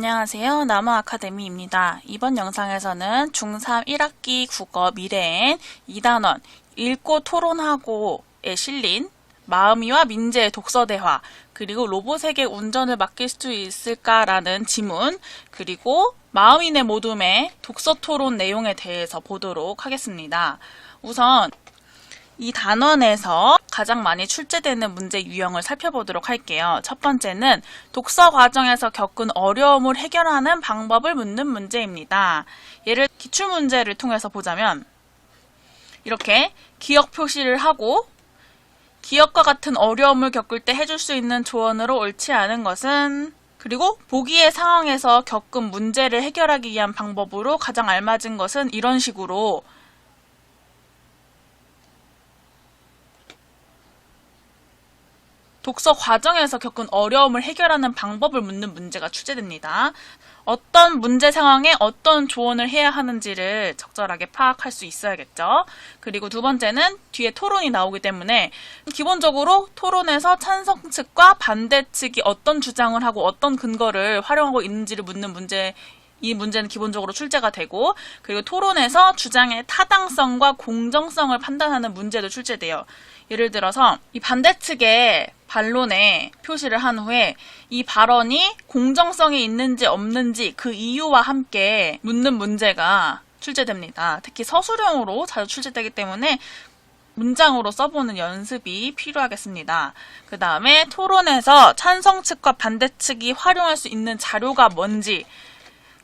안녕하세요. 나무아카데미입니다. 이번 영상에서는 중3 1학기 국어 미래엔 2단원 읽고 토론하고에 실린 마음이와 민재의 독서대화, 그리고 로봇에게 운전을 맡길 수 있을까라는 지문, 그리고 마음이네 모둠의 독서토론 내용에 대해서 보도록 하겠습니다. 우선 이 단원에서 가장 많이 출제되는 문제 유형을 살펴보도록 할게요. 첫 번째는 독서 과정에서 겪은 어려움을 해결하는 방법을 묻는 문제입니다. 예를 기출문제를 통해서 보자면 이렇게 기억 표시를 하고 기억과 같은 어려움을 겪을 때 해줄 수 있는 조언으로 옳지 않은 것은, 그리고 보기의 상황에서 겪은 문제를 해결하기 위한 방법으로 가장 알맞은 것은, 이런 식으로 독서 과정에서 겪은 어려움을 해결하는 방법을 묻는 문제가 출제됩니다. 어떤 문제 상황에 어떤 조언을 해야 하는지를 적절하게 파악할 수 있어야겠죠. 그리고 두 번째는 뒤에 토론이 나오기 때문에 기본적으로 토론에서 찬성 측과 반대 측이 어떤 주장을 하고 어떤 근거를 활용하고 있는지를 묻는 문제, 이 문제는 기본적으로 출제가 되고, 그리고 토론에서 주장의 타당성과 공정성을 판단하는 문제도 출제돼요. 예를 들어서 이 반대 측의 반론에 표시를 한 후에 이 발언이 공정성이 있는지 없는지 그 이유와 함께 묻는 문제가 출제됩니다. 특히 서술형으로 자주 출제되기 때문에 문장으로 써보는 연습이 필요하겠습니다. 그 다음에 토론에서 찬성 측과 반대 측이 활용할 수 있는 자료가 뭔지,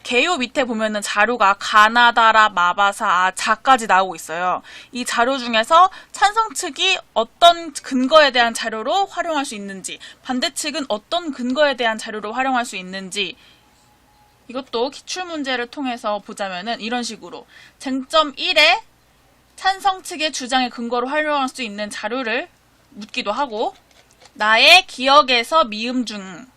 개요 밑에 보면은 자료가 가나다라, 마바사, 자까지 나오고 있어요. 이 자료 중에서 찬성 측이 어떤 근거에 대한 자료로 활용할 수 있는지, 반대 측은 어떤 근거에 대한 자료로 활용할 수 있는지, 이것도 기출문제를 통해서 보자면은 이런 식으로 쟁점 1에 찬성 측의 주장의 근거로 활용할 수 있는 자료를 묻기도 하고, 나의 기억에서 미음 중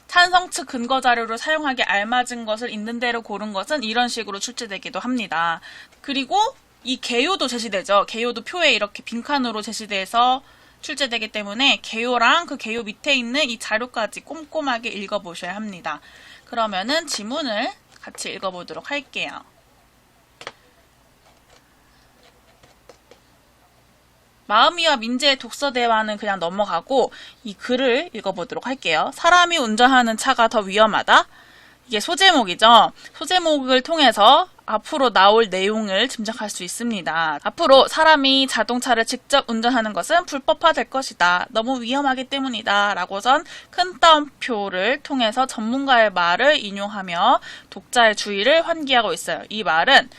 찬성 측 근거 자료를 사용하기 알맞은 것을 있는 대로 고른 것은, 이런 식으로 출제되기도 합니다. 그리고 이 개요도 제시되죠. 개요도 표에 이렇게 빈칸으로 제시돼서 출제되기 때문에 개요랑 그 개요 밑에 있는 이 자료까지 꼼꼼하게 읽어보셔야 합니다. 그러면은 지문을 같이 읽어보도록 할게요. 마음이와 민재의 독서 대화는 그냥 넘어가고 이 글을 읽어보도록 할게요. 사람이 운전하는 차가 더 위험하다. 이게 소제목이죠. 소제목을 통해서 앞으로 나올 내용을 짐작할 수 있습니다. 앞으로 사람이 자동차를 직접 운전하는 것은 불법화될 것이다. 너무 위험하기 때문이다. 라고선 큰 따옴표를 통해서 전문가의 말을 인용하며 독자의 주의를 환기하고 있어요. 이 말은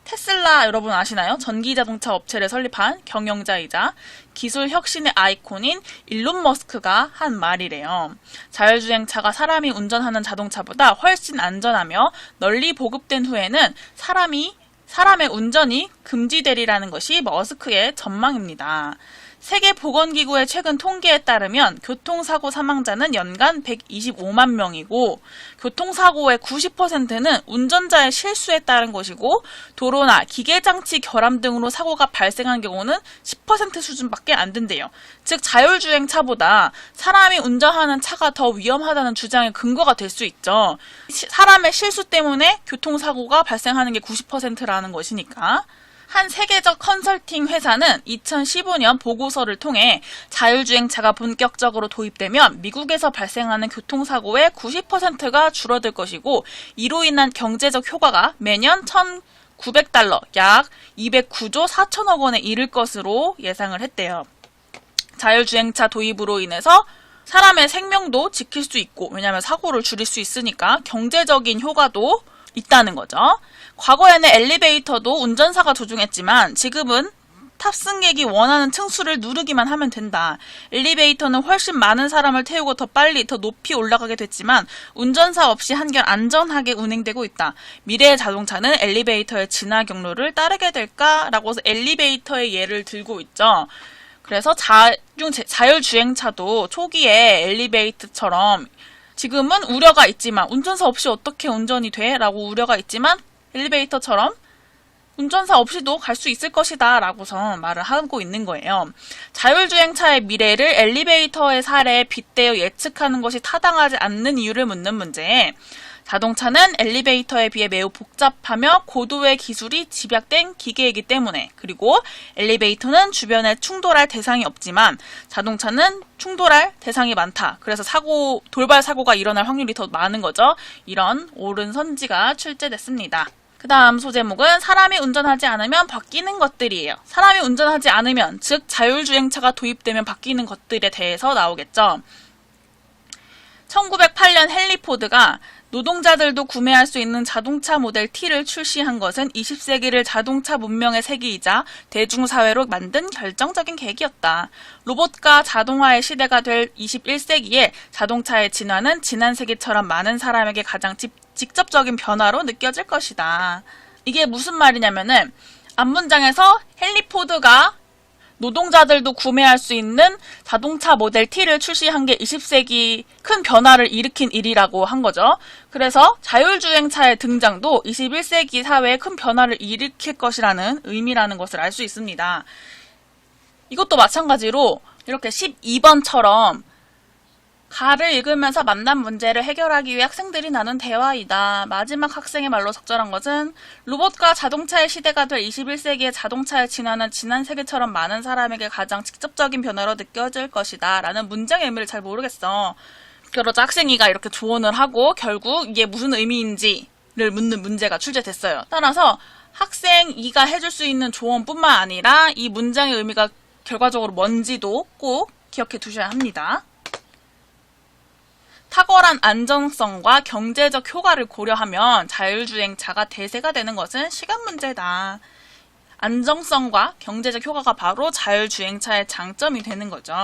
테슬라 여러분 아시나요? 전기자동차 업체를 설립한 경영자이자 기술 혁신의 아이콘인 일론 머스크가 한 말이래요. 자율주행차가 사람이 운전하는 자동차보다 훨씬 안전하며 널리 보급된 후에는 사람의 운전이 금지되리라는 것이 머스크의 전망입니다. 세계보건기구의 최근 통계에 따르면 교통사고 사망자는 연간 125만 명이고 교통사고의 90%는 운전자의 실수에 따른 것이고 도로나 기계장치 결함 등으로 사고가 발생한 경우는 10% 수준밖에 안 된대요. 즉 자율주행차보다 사람이 운전하는 차가 더 위험하다는 주장의 근거가 될 수 있죠. 사람의 실수 때문에 교통사고가 발생하는 게 90%라는 것이니까. 한 세계적 컨설팅 회사는 2015년 보고서를 통해 자율주행차가 본격적으로 도입되면 미국에서 발생하는 교통사고의 90%가 줄어들 것이고 이로 인한 경제적 효과가 매년 1,900달러, 약 209조 4천억 원에 이를 것으로 예상을 했대요. 자율주행차 도입으로 인해서 사람의 생명도 지킬 수 있고, 왜냐하면 사고를 줄일 수 있으니까 경제적인 효과도 있다는 거죠. 과거에는 엘리베이터도 운전사가 조종했지만 지금은 탑승객이 원하는 층수를 누르기만 하면 된다. 엘리베이터는 훨씬 많은 사람을 태우고 더 빨리, 더 높이 올라가게 됐지만 운전사 없이 한결 안전하게 운행되고 있다. 미래의 자동차는 엘리베이터의 진화 경로를 따르게 될까라고 해서 엘리베이터의 예를 들고 있죠. 그래서 자율주행차도 초기에 엘리베이터처럼 지금은 우려가 있지만 운전사 없이 어떻게 운전이 돼? 라고 우려가 있지만 엘리베이터처럼 운전사 없이도 갈 수 있을 것이다 라고서 말을 하고 있는 거예요. 자율주행차의 미래를 엘리베이터의 사례에 빗대어 예측하는 것이 타당하지 않는 이유를 묻는 문제에 자동차는 엘리베이터에 비해 매우 복잡하며 고도의 기술이 집약된 기계이기 때문에, 그리고 엘리베이터는 주변에 충돌할 대상이 없지만 자동차는 충돌할 대상이 많다. 그래서 돌발 사고가 일어날 확률이 더 많은 거죠. 이런 옳은 선지가 출제됐습니다. 그 다음 소제목은 사람이 운전하지 않으면 바뀌는 것들이에요. 사람이 운전하지 않으면, 즉 자율주행차가 도입되면 바뀌는 것들에 대해서 나오겠죠. 1908년 헨리 포드가 노동자들도 구매할 수 있는 자동차 모델 T를 출시한 것은 20세기를 자동차 문명의 세기이자 대중사회로 만든 결정적인 계기였다. 로봇과 자동화의 시대가 될 21세기에 자동차의 진화는 지난 세기처럼 많은 사람에게 가장 직접적인 변화로 느껴질 것이다. 이게 무슨 말이냐면은 앞문장에서 헨리 포드가 노동자들도 구매할 수 있는 자동차 모델 T를 출시한 게 20세기 큰 변화를 일으킨 일이라고 한 거죠. 그래서 자율주행차의 등장도 21세기 사회에 큰 변화를 일으킬 것이라는 의미라는 것을 알 수 있습니다. 이것도 마찬가지로 이렇게 12번처럼 가를 읽으면서 만난 문제를 해결하기 위해 학생들이 나눈 대화이다. 마지막 학생의 말로 적절한 것은 로봇과 자동차의 시대가 될 21세기의 자동차의 진화는 지난 세기처럼 많은 사람에게 가장 직접적인 변화로 느껴질 것이다. 라는 문장의 의미를 잘 모르겠어. 그러자 학생이가 이렇게 조언을 하고 결국 이게 무슨 의미인지를 묻는 문제가 출제됐어요. 따라서 학생 2가 해줄 수 있는 조언뿐만 아니라 이 문장의 의미가 결과적으로 뭔지도 꼭 기억해 두셔야 합니다. 탁월한 안정성과 경제적 효과를 고려하면 자율주행차가 대세가 되는 것은 시간 문제다. 안정성과 경제적 효과가 바로 자율주행차의 장점이 되는 거죠.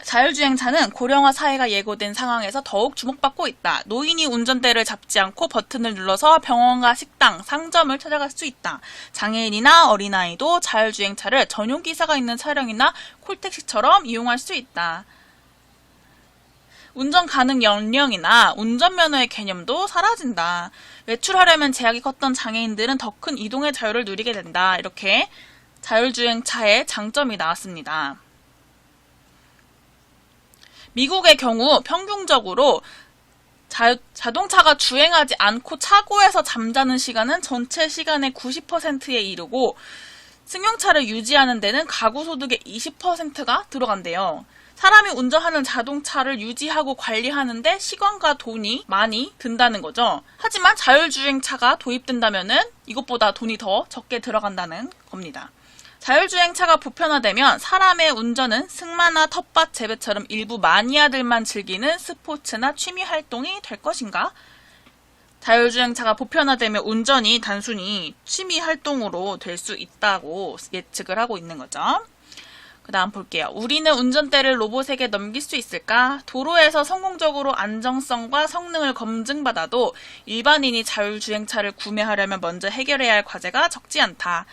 자율주행차는 고령화 사회가 예고된 상황에서 더욱 주목받고 있다. 노인이 운전대를 잡지 않고 버튼을 눌러서 병원과 식당, 상점을 찾아갈 수 있다. 장애인이나 어린아이도 자율주행차를 전용기사가 있는 차량이나 콜택시처럼 이용할 수 있다. 운전 가능 연령이나 운전면허의 개념도 사라진다. 외출하려면 제약이 컸던 장애인들은 더 큰 이동의 자유를 누리게 된다. 이렇게 자율주행차의 장점이 나왔습니다. 미국의 경우 평균적으로 자동차가 주행하지 않고 차고에서 잠자는 시간은 전체 시간의 90%에 이르고 승용차를 유지하는 데는 가구 소득의 20%가 들어간대요. 사람이 운전하는 자동차를 유지하고 관리하는데 시간과 돈이 많이 든다는 거죠. 하지만 자율주행차가 도입된다면은 이것보다 돈이 더 적게 들어간다는 겁니다. 자율주행차가 보편화되면 사람의 운전은 승마나 텃밭 재배처럼 일부 마니아들만 즐기는 스포츠나 취미 활동이 될 것인가? 자율주행차가 보편화되면 운전이 단순히 취미 활동으로 될 수 있다고 예측을 하고 있는 거죠. 그 다음 볼게요. 우리는 운전대를 로봇에게 넘길 수 있을까? 도로에서 성공적으로 안정성과 성능을 검증받아도 일반인이 자율주행차를 구매하려면 먼저 해결해야 할 과제가 적지 않다.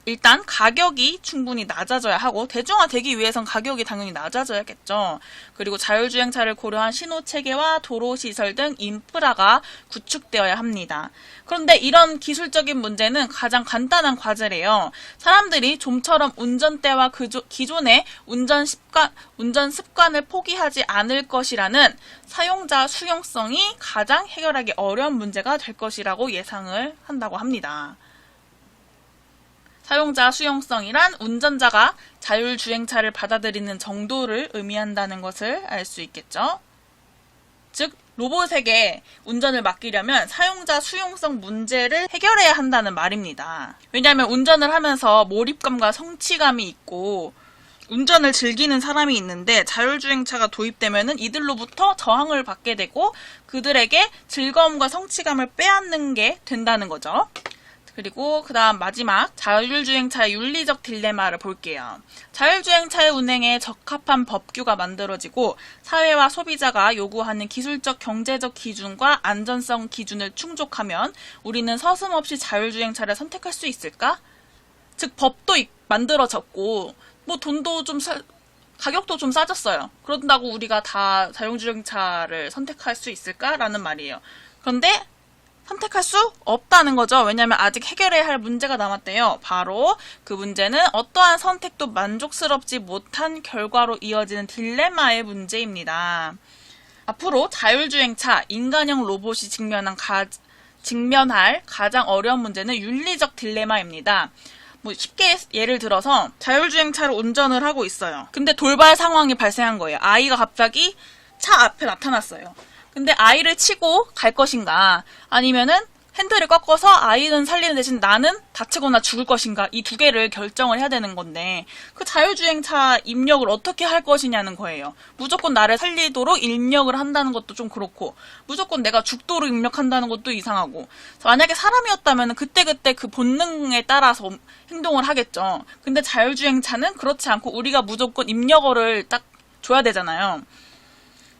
일단 가격이 충분히 낮아져야 하고 대중화되기 위해선 가격이 당연히 낮아져야겠죠. 그리고 자율주행차를 고려한 신호체계와 도로시설 등 인프라가 구축되어야 합니다. 그런데 이런 기술적인 문제는 가장 간단한 과제래요. 사람들이 좀처럼 운전대와 기존의 운전 습관을 포기하지 않을 것이라는 사용자 수용성이 가장 해결하기 어려운 문제가 될 것이라고 예상을 한다고 합니다. 사용자 수용성이란 운전자가 자율주행차를 받아들이는 정도를 의미한다는 것을 알 수 있겠죠. 즉, 로봇에게 운전을 맡기려면 사용자 수용성 문제를 해결해야 한다는 말입니다. 왜냐하면 운전을 하면서 몰입감과 성취감이 있고 운전을 즐기는 사람이 있는데 자율주행차가 도입되면은 이들로부터 저항을 받게 되고 그들에게 즐거움과 성취감을 빼앗는 게 된다는 거죠. 그리고 그 다음 마지막 자율주행차의 윤리적 딜레마를 볼게요. 자율주행차의 운행에 적합한 법규가 만들어지고 사회와 소비자가 요구하는 기술적 경제적 기준과 안전성 기준을 충족하면 우리는 서슴없이 자율주행차를 선택할 수 있을까? 즉 법도 만들어졌고 뭐 돈도 좀 가격도 좀 싸졌어요. 그런다고 우리가 다 자율주행차를 선택할 수 있을까라는 말이에요. 그런데 선택할 수 없다는 거죠. 왜냐하면 아직 해결해야 할 문제가 남았대요. 바로 그 문제는 어떠한 선택도 만족스럽지 못한 결과로 이어지는 딜레마의 문제입니다. 앞으로 자율주행차, 인간형 로봇이 직면한 직면할 가장 어려운 문제는 윤리적 딜레마입니다. 뭐 쉽게 예를 들어서 자율주행차를 운전을 하고 있어요. 근데 돌발 상황이 발생한 거예요. 아이가 갑자기 차 앞에 나타났어요. 근데 아이를 치고 갈 것인가 아니면은 핸들을 꺾어서 아이는 살리는 대신 나는 다치거나 죽을 것인가 이 두 개를 결정을 해야 되는 건데 그 자율주행차 입력을 어떻게 할 것이냐는 거예요. 무조건 나를 살리도록 입력을 한다는 것도 좀 그렇고 무조건 내가 죽도록 입력한다는 것도 이상하고 만약에 사람이었다면 그때그때 그 본능에 따라서 행동을 하겠죠. 근데 자율주행차는 그렇지 않고 우리가 무조건 입력어를 딱 줘야 되잖아요.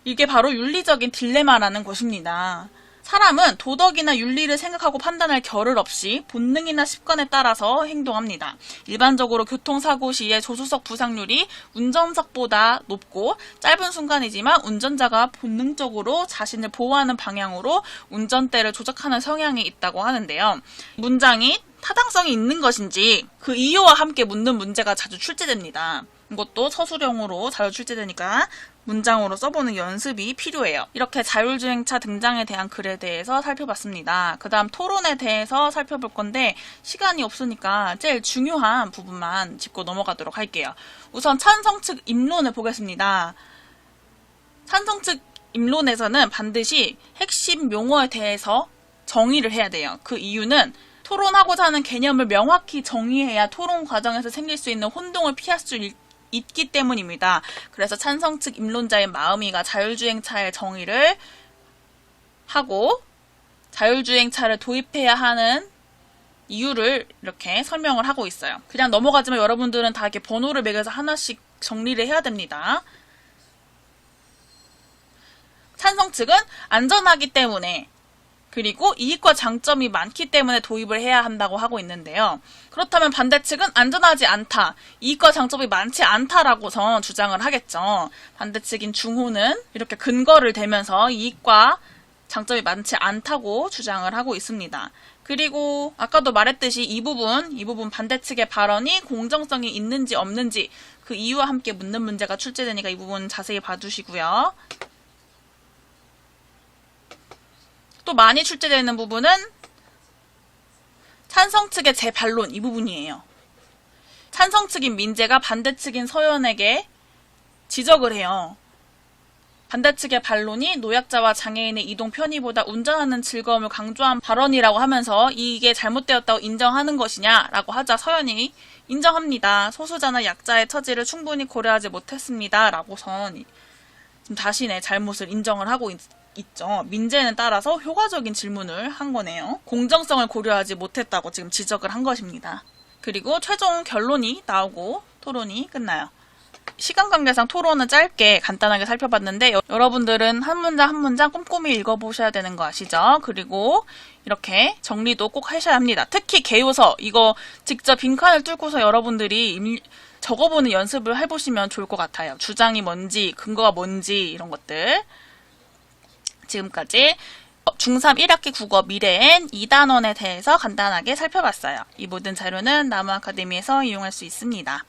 이게 바로 윤리적인 딜레마라는 것입니다. 사람은 도덕이나 윤리를 생각하고 판단할 겨를 없이 본능이나 습관에 따라서 행동합니다. 일반적으로 교통사고 시에 조수석 부상률이 운전석보다 높고 짧은 순간이지만 운전자가 본능적으로 자신을 보호하는 방향으로 운전대를 조작하는 성향이 있다고 하는데요. 문장이 타당성이 있는 것인지 그 이유와 함께 묻는 문제가 자주 출제됩니다. 이것도 서술형으로 자주 출제되니까 문장으로 써보는 연습이 필요해요. 이렇게 자율주행차 등장에 대한 글에 대해서 살펴봤습니다. 그 다음 토론에 대해서 살펴볼 건데 시간이 없으니까 제일 중요한 부분만 짚고 넘어가도록 할게요. 우선 찬성 측 입론을 보겠습니다. 찬성 측 입론에서는 반드시 핵심 용어에 대해서 정의를 해야 돼요. 그 이유는 토론하고자 하는 개념을 명확히 정의해야 토론 과정에서 생길 수 있는 혼동을 피할 수 있기 때문입니다. 그래서 찬성 측 입론자인 마음이가 자율주행차의 정의를 하고 자율주행차를 도입해야 하는 이유를 이렇게 설명을 하고 있어요. 그냥 넘어가지만 여러분들은 다 이렇게 번호를 매겨서 하나씩 정리를 해야 됩니다. 찬성 측은 안전하기 때문에 그리고 이익과 장점이 많기 때문에 도입을 해야 한다고 하고 있는데요. 그렇다면 반대 측은 안전하지 않다, 이익과 장점이 많지 않다라고선 주장을 하겠죠. 반대 측인 중호는 이렇게 근거를 대면서 이익과 장점이 많지 않다고 주장을 하고 있습니다. 그리고 아까도 말했듯이 이 부분 반대 측의 발언이 공정성이 있는지 없는지 그 이유와 함께 묻는 문제가 출제되니까 이 부분 자세히 봐주시고요. 또 많이 출제되는 부분은 찬성 측의 재반론 이 부분이에요. 찬성 측인 민재가 반대 측인 서연에게 지적을 해요. 반대 측의 반론이 노약자와 장애인의 이동 편의보다 운전하는 즐거움을 강조한 발언이라고 하면서 이게 잘못되었다고 인정하는 것이냐라고 하자 서연이 인정합니다. 소수자나 약자의 처지를 충분히 고려하지 못했습니다. 라고선 지금 자신의 잘못을 인정을 하고 있죠. 민재는 따라서 효과적인 질문을 한 거네요. 공정성을 고려하지 못했다고 지금 지적을 한 것입니다. 그리고 최종 결론이 나오고 토론이 끝나요. 시간 관계상 토론은 짧게 간단하게 살펴봤는데 여러분들은 한 문장 한 문장 꼼꼼히 읽어보셔야 되는 거 아시죠? 그리고 이렇게 정리도 꼭 하셔야 합니다. 특히 개요서 이거 직접 빈칸을 뚫고서 여러분들이 적어보는 연습을 해보시면 좋을 것 같아요. 주장이 뭔지, 근거가 뭔지 이런 것들. 지금까지 중3 1학기 국어 미래엔 2단원에 대해서 간단하게 살펴봤어요. 이 모든 자료는 나무아카데미에서 이용할 수 있습니다.